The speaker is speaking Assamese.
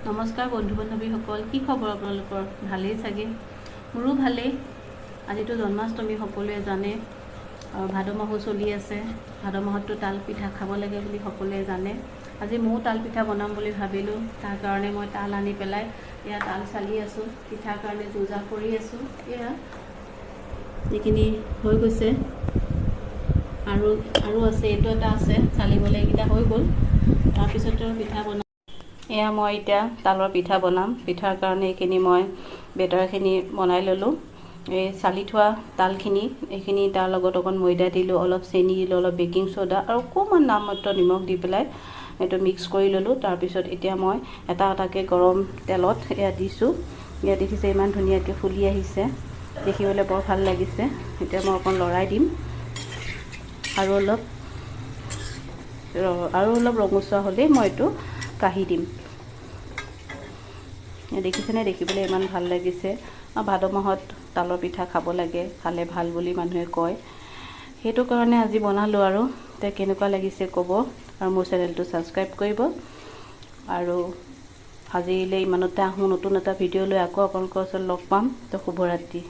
নমস্কাৰ বন্ধু বান্ধৱীসকল, কি খবৰ আপোনালোকৰ? ভালেই চাগে, মোৰো ভালেই। আজিতো জন্মাষ্টমী, সকলোৱে জানে। আৰু ভাদ মাহো চলি আছে। ভাদ মাহততো তাল পিঠা খাব লাগে বুলি সকলোৱে জানে। আজি ময়ো তাল পিঠা বনাম বুলি ভাবিলোঁ। তাৰ কাৰণে মই তাল আনি পেলাই এয়া তাল চালি আছোঁ। পিঠাৰ কাৰণে যোজা কৰি আছোঁ। এয়া এইখিনি হৈ গৈছে, আৰু আছে, এইটো এটা আছে চালিবলৈ, এইকেইটা হৈ গ'ল। তাৰপিছতে পিঠা বনাম। এয়া মই এতিয়া তালৰ পিঠা বনাম। পিঠাৰ কাৰণে এইখিনি মই বেটাৰখিনি বনাই ল'লোঁ। এই চালি থোৱা তালখিনি, এইখিনি তাৰ লগত অকণ ময়দা দিলোঁ, অলপ চেনি দিলোঁ, অলপ বেকিং চ'ডা আৰু অকণমান নামমাত্ৰ নিমখ দি পেলাই এইটো মিক্স কৰি ল'লোঁ। তাৰপিছত এতিয়া মই এটা এটাকৈ গৰম তেলত এয়া দিছোঁ। এয়া দেখিছে ইমান ধুনীয়াকৈ ফুলি আহিছে, দেখিবলৈ বৰ ভাল লাগিছে। এতিয়া মই অকণ লৰাই দিম আৰু অলপ ৰঙচুৱা হ'লেই মই এইটো কাঢ়ি দিম। দেখিছেনে? দেখিবলৈ ইমান ভাল লাগিছে। ভাদ মাহত তালৰ পিঠা খাব লাগে, খালে ভাল বুলি মানুহে কয়। সেইটো কাৰণে আজি বনালোঁ। আৰু এতিয়া কেনেকুৱা লাগিছে ক'ব, আৰু মোৰ চেনেলটো ছাবস্ক্ৰাইব কৰিব। আৰু আজিলৈ ইমানতে আহোঁ, নতুন এটা ভিডিঅ' লৈ আকৌ আপোনালোকৰ ওচৰত লগ পাম। তো শুভৰাত্ৰি।